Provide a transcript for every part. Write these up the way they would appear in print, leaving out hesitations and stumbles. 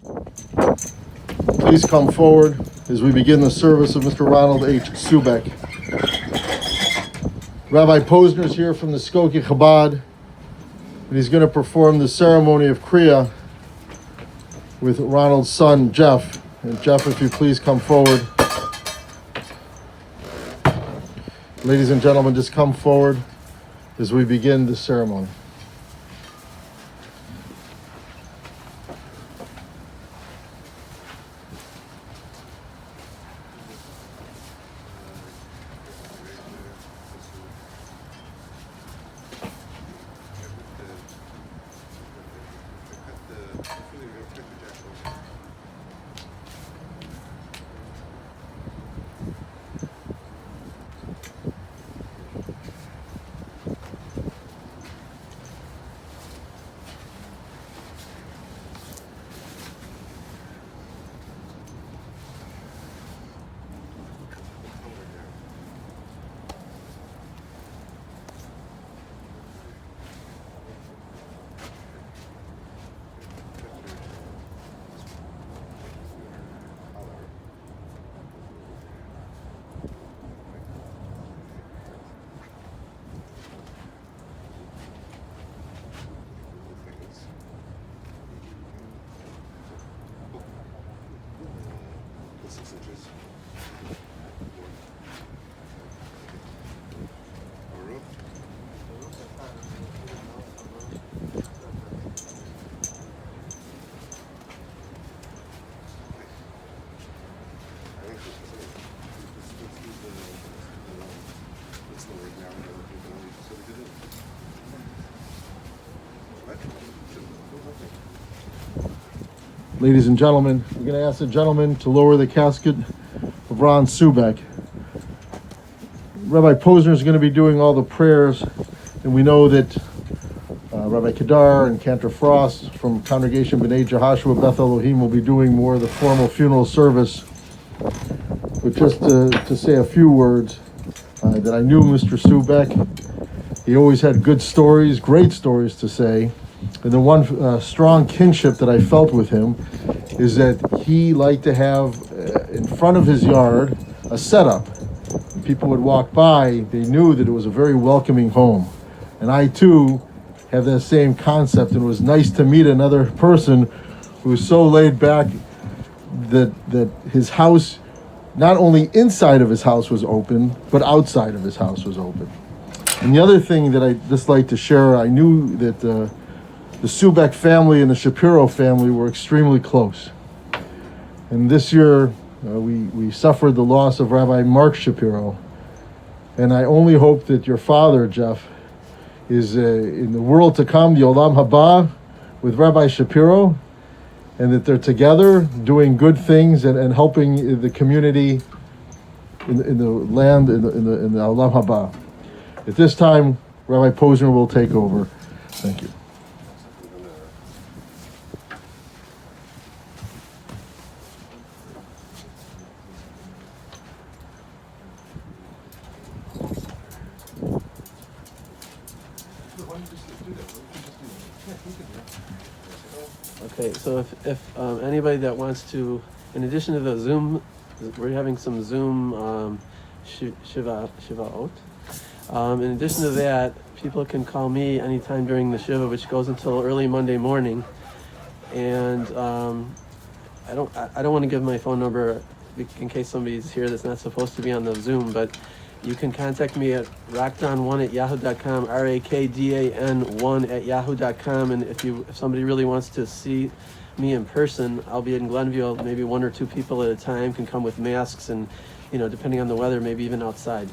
Please come forward as we begin the service of Mr. Ronald H. Subeck. Rabbi Posner is here from the Skokie Chabad, and he's going to perform the ceremony of Kriya with Ronald's son, Jeff. And Jeff, if you please come forward. Ladies and gentlemen, just come forward as we begin the ceremony. Ladies and gentlemen, we're going to ask the gentleman to lower the casket of Ron Subeck. Rabbi Posner is going to be doing all the prayers, and we know that Rabbi Kedar and Cantor Frost from Congregation B'nai Jehoshua Beth Elohim will be doing more of the formal funeral service. But just to say a few words, that I knew Mr. Subeck. He always had good stories, great stories to say. And the one strong kinship that I felt with him is that he liked to have in front of his yard a setup. When people would walk by, they knew that it was a very welcoming home. And I too have that same concept, and it was nice to meet another person who was so laid back that his house, not only inside of his house was open, but outside of his house was open. And the other thing that I just like to share, I knew that the Subeck family and the Shapiro family were extremely close. And this year, we suffered the loss of Rabbi Mark Shapiro. And I only hope that your father, Jeff, is in the world to come, the Olam Haba, with Rabbi Shapiro, and that they're together doing good things and helping the community in the land, in the Olam Haba. At this time, Rabbi Posner will take over. Thank you. Okay, so if anybody that wants to, in addition to the Zoom, we're having some Zoom Shivaot. In addition to that, people can call me anytime during the Shiva, which goes until early Monday morning. And I don't want to give my phone number in case somebody's here that's not supposed to be on the Zoom, but you can contact me at rakdan1@yahoo.com, rakdan1@yahoo.com, and if somebody really wants to see me in person, I'll be in Glenville. Maybe one or two people at a time can come with masks, and depending on the weather, maybe even outside.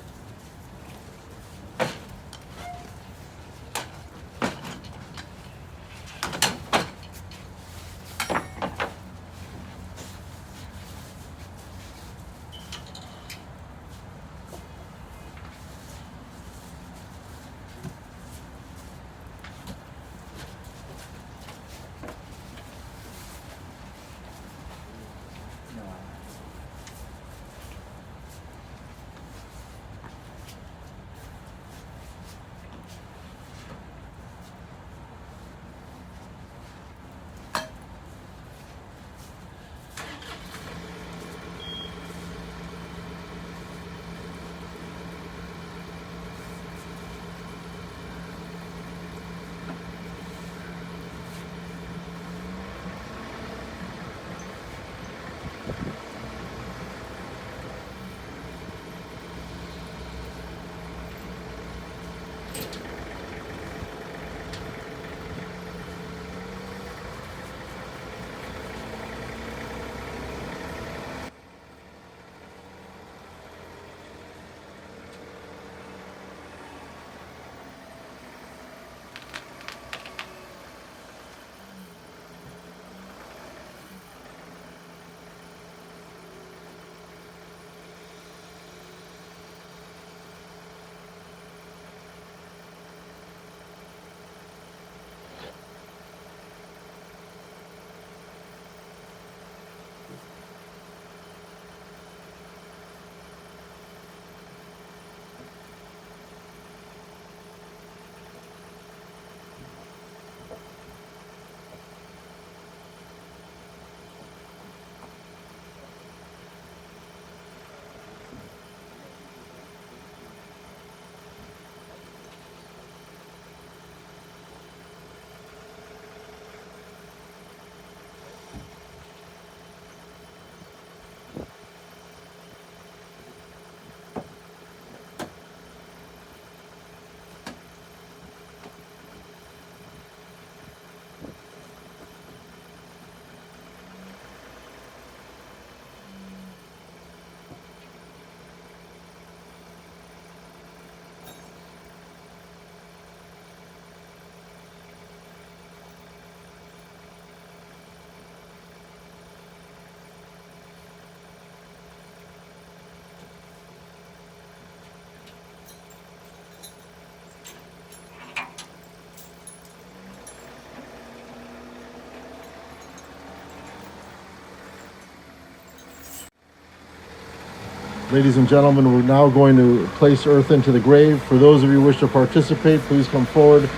Ladies and gentlemen, we're now going to place earth into the grave. For those of you who wish to participate, please come forward.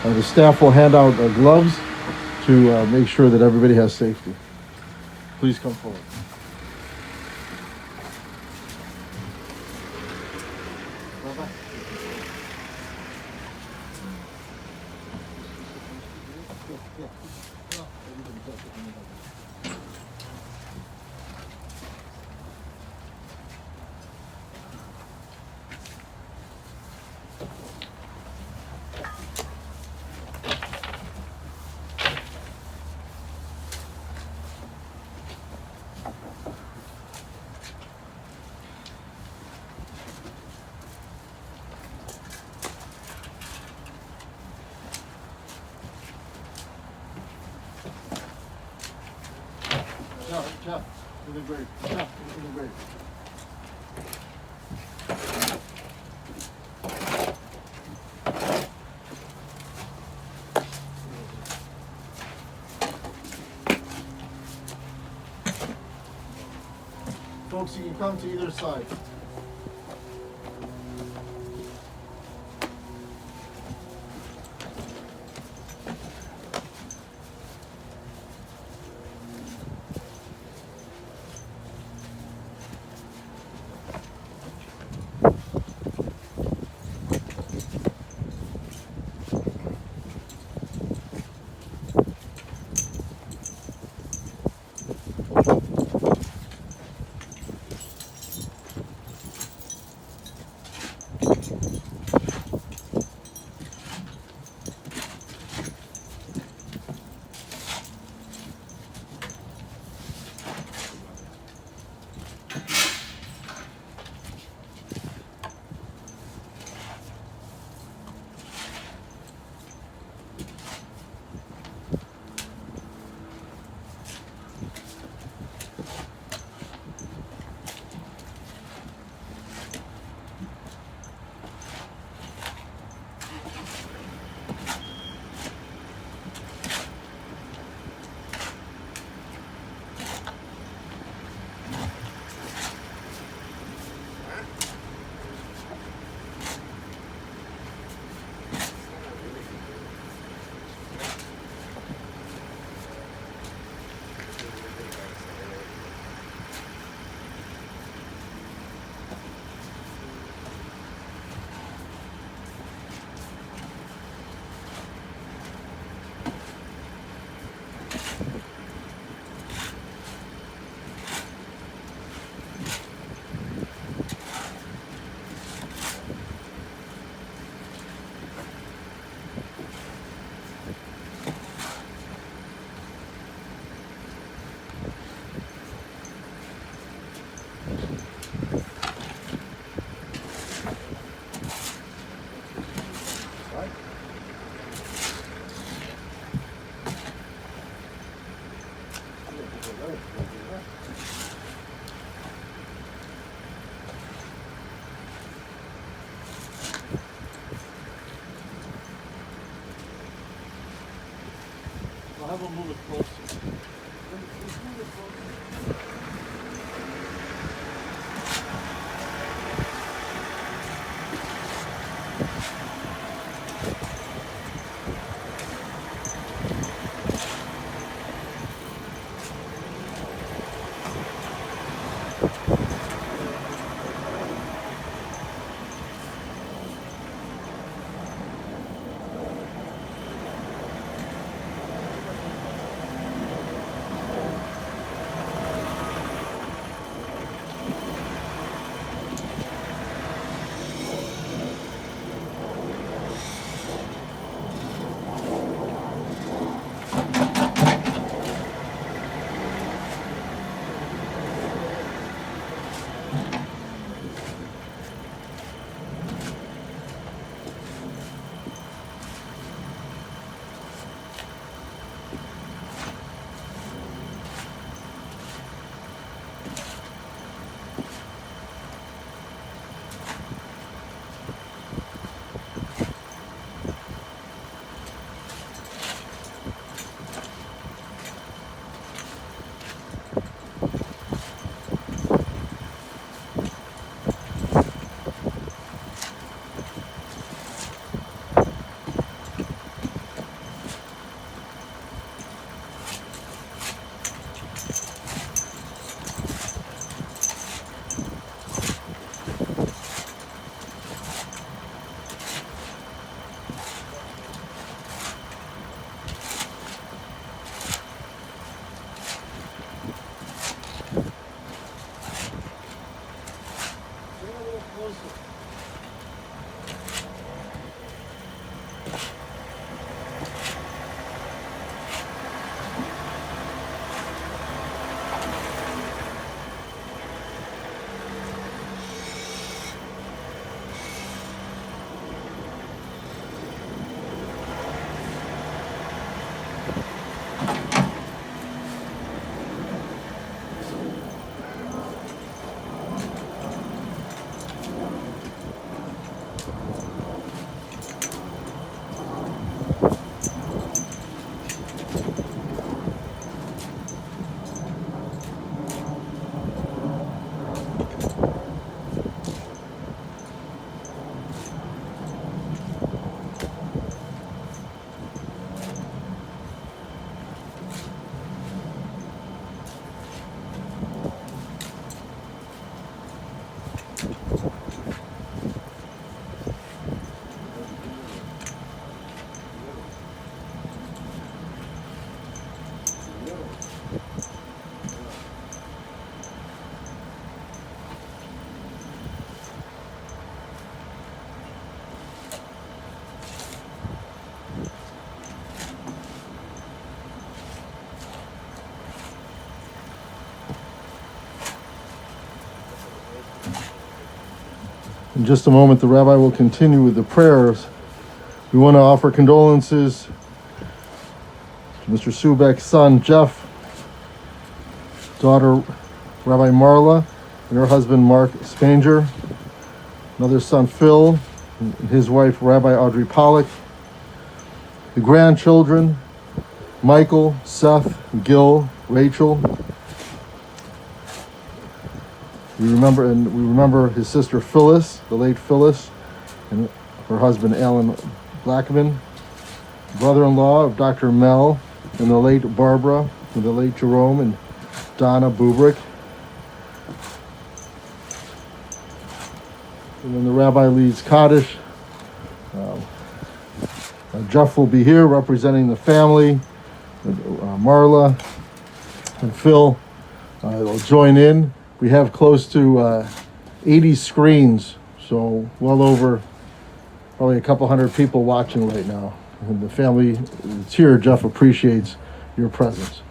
The staff will hand out gloves to make sure that everybody has safety. Please come forward. Jeff, to the grave. Jeff, to the grave. Folks, you can come to either side. I'll have them move it closer. Let's move it closer. In just a moment, the rabbi will continue with the prayers. We want to offer condolences to Mr. Subeck's son, Jeff, daughter, Rabbi Marla, and her husband, Mark Spanger, another son, Phil, and his wife, Rabbi Audrey Pollack, the grandchildren, Michael, Seth, Gil, Rachel. We remember his sister Phyllis, the late Phyllis, and her husband Alan Blackman, brother-in-law of Dr. Mel, and the late Barbara, and the late Jerome, and Donna Bubrick. And when the rabbi leads Kaddish, Jeff will be here representing the family. Marla and Phil will join in. We have close to 80 screens, so well over probably a couple hundred people watching right now. And the family that's here, Jeff appreciates your presence.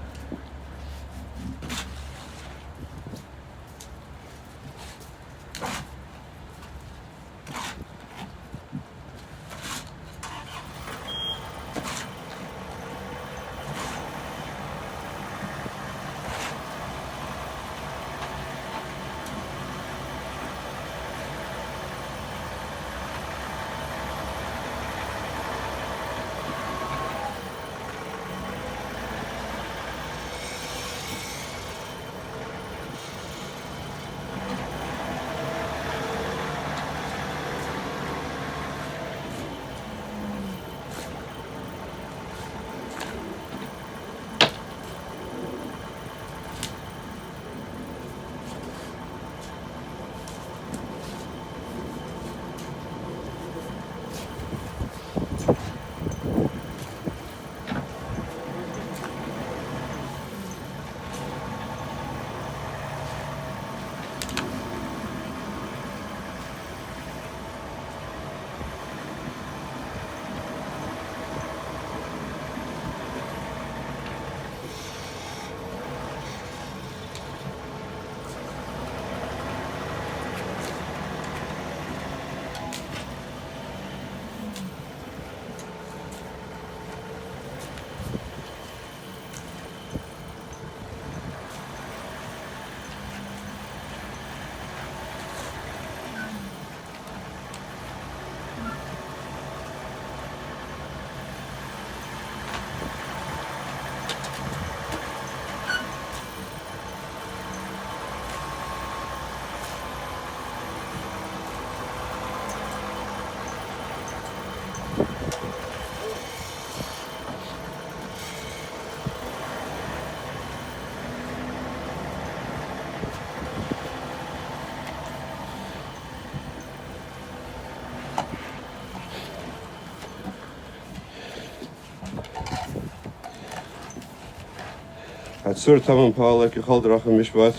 Sur Tamam Paul, Kihol Dracham Mishpat,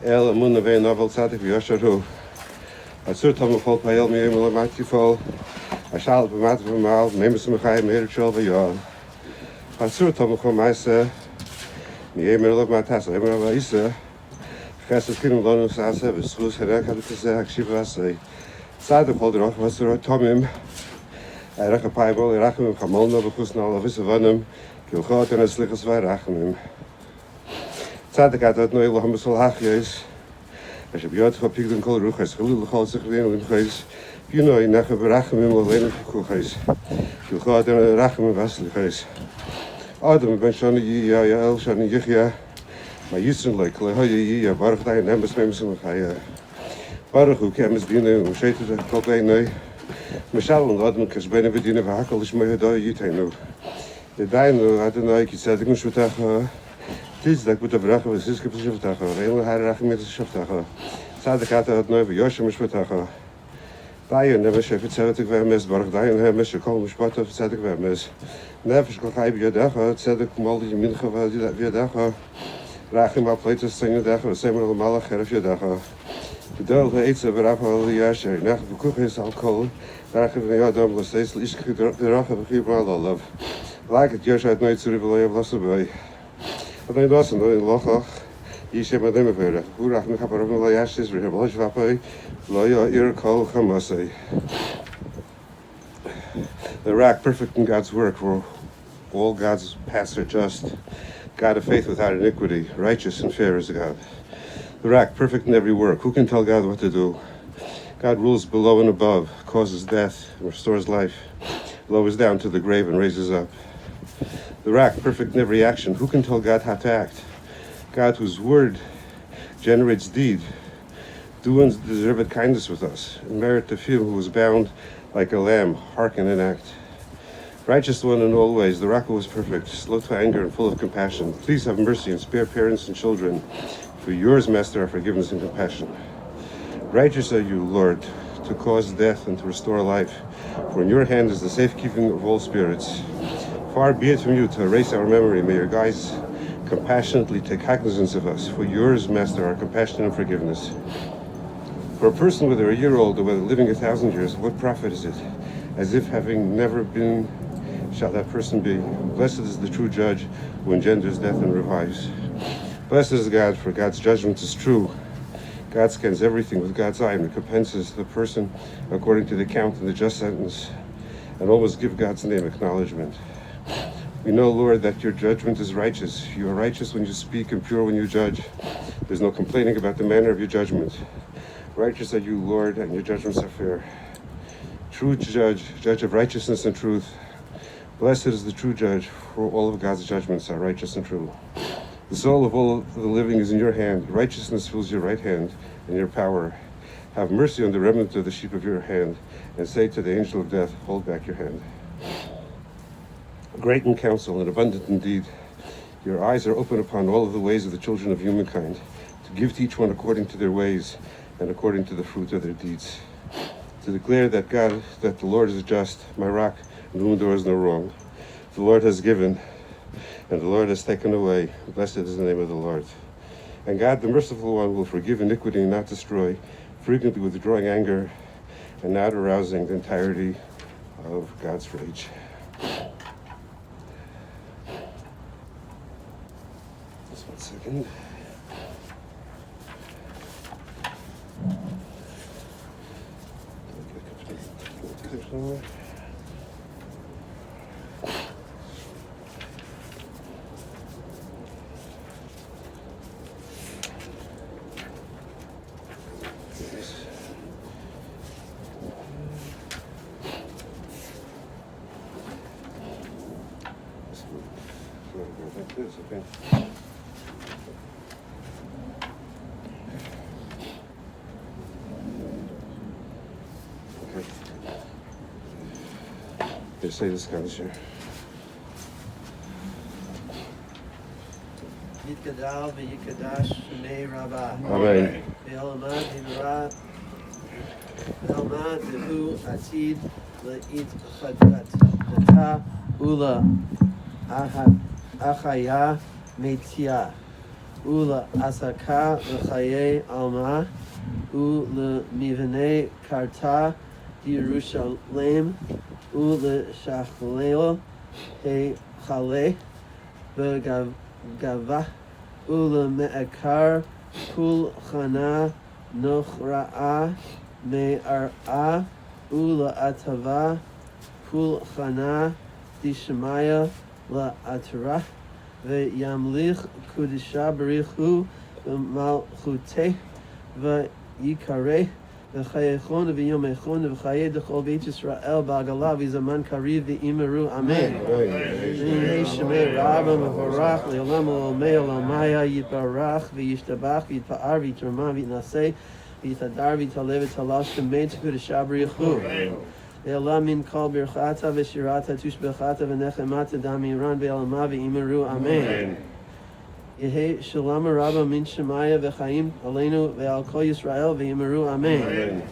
El Munave Novel Satik Yosharu. Sur Tamam Paul Pael Mimel Matifol, I shall be matter of mal, Memus Machai, Mary Cholva Yon. Sur Tamam Maisa, Niemel of Matas, Emma Isa, Cassis Kinum Lonus Asa, Sus Herakasa, Shivasai, Sada Holder was Tomim, Rakapaibol, Rakim, Kamolna, Kusnal of Isavanum, Kilchot and a slickers by Rachimim. Sadekat uit Noel Hamsel Hagjes. Als je bij van Pigden Kolruch is, gelul gaat zich weer in gees. Je nou in nacht berachem hem alleen op gees. Je gaat en rachem hem waselijk gees. Adam ben schon ja El schon ja. Maar juisten leuk, le je ja barg daar en besmem hem ga je. Barg hoe kemes dienen om zeker te kopen nee. Michel en Adam kes bijna bedienen van hakkel is maar daar je teen nou. De dijn had een nou iets dat ik moest vertellen. Tis dat moet vragen was is kapot vertagen. Heel haar raak met de schaftagen. Saad gaat het nou bij Josje moet vertagen. Daar en dan schep het zelf ik wel mes borg daar en mes komen spot of zet ik wel mes. Nervus kan hij bij dag het zet ik mal die min geval die weer dag. Raak hem op pleiten zingen dag we zijn allemaal gerf je dag. De dag eet ze braaf al die jaar nach de koek is alcohol. Daar gaan we ja dan wel steeds is eraf hebben geen mal al. Laat het Josje uit nooit zo rebellie was bij. Dat was een lach. Je zegt maar nemen verder. Hoe raak ik maar op een jasje is weer wel zwappen. Loya irkal hamasai. The rock perfect in God's work, for all God's paths are just. God of faith without iniquity, righteous and fair is God. The rock perfect in every work. Who can tell God what to do? God rules below and above, causes death, and restores life, lowers down to the grave and raises up. The rock, perfect in every action. Who can tell God how to act? God, whose word generates deed, do undeserved kindness with us, and merit of him who was bound like a lamb, hearken and act. Righteous one in all ways, the rock who was perfect, slow to anger and full of compassion. Please have mercy and spare parents and children, for yours, Master, are forgiveness and compassion. Righteous are you, Lord, to cause death and to restore life, for in your hand is the safekeeping of all spirits. Far be it from you to erase our memory. May your guides compassionately take cognizance of us. For yours, Master, are compassion and forgiveness. For a person, whether a year old or whether living 1,000 years, what profit is it? As if having never been, shall that person be. Blessed is the true judge who engenders death and revives. Blessed is God, for God's judgment is true. God scans everything with God's eye and recompenses the person according to the count and the just sentence, and always give God's name acknowledgement. We know, Lord, that your judgment is righteous. You are righteous when you speak and pure when you judge. There's no complaining about the manner of your judgment. Righteous are you, Lord, and your judgments are fair. True judge, judge of righteousness and truth. Blessed is the true judge, for all of God's judgments are righteous and true. The soul of all of the living is in your hand. Righteousness fills your right hand and your power. Have mercy on the remnant of the sheep of your hand, and say to the angel of death, hold back your hand. Great in counsel and abundant in deed, your eyes are open upon all of the ways of the children of humankind, to give to each one according to their ways and according to the fruit of their deeds. To declare that God, that the Lord is just, my rock, in whom there is no wrong. The Lord has given, and the Lord has taken away. Blessed is the name of the Lord. And God, the merciful one, will forgive iniquity and not destroy, frequently withdrawing anger and not arousing the entirety of God's rage. Just 1 second. Okay. Here, say this kind of share. Yitkadal v'yikadash shemei rabbah. Amen. Ve'elamad hivra. Ve'elamad v'hu atid le'it chadrat. Nata ula achaya metia. Ula asaka l'chaye alma. Ula mivene karta Yerushalem. Ula shachleo he chale. Begava. Ula me'akar kul chana nochra'a me'ar'a. Ula atava kul chana dishmaya la atara ve'yamlich kudisha berichu v'malchute v'yikare v'chayechon v'yomechon v'chaye d'chol beit Yisrael ba'agala v'zaman kariv v'imeru amen. V'yehei shemei rabba mevorach le'olam olmei olamaya yiparach v'yishtabach v'yitpa'ar v'yitrama v'yitnaseh v'yitadar v'yitaleh v'yitalash shemei t'kudisha berichu Ve'olam min kol birchata v'shirata tushbechata v'nechemata damiran ve'olama v'imeru amen. Yehi shalom rabba min shemaya v'chaim aleinu ve'al kol Yisrael v'imeru amen.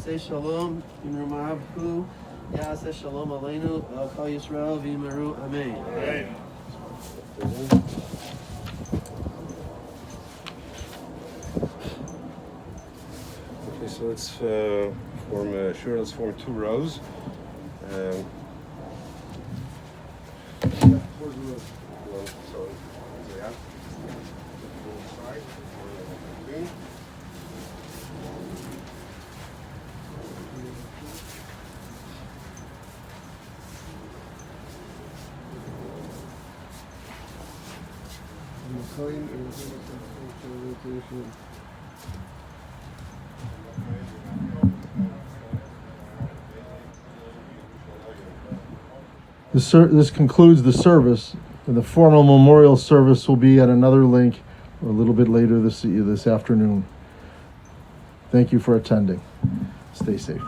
Say shalom imrumav hu ya'aseh shalom aleinu ve'al kol Yisrael v'imeru amen. Okay, so let's form two rows. This concludes the service, and the formal memorial service will be at another link a little bit later this afternoon. Thank you for attending. Stay safe.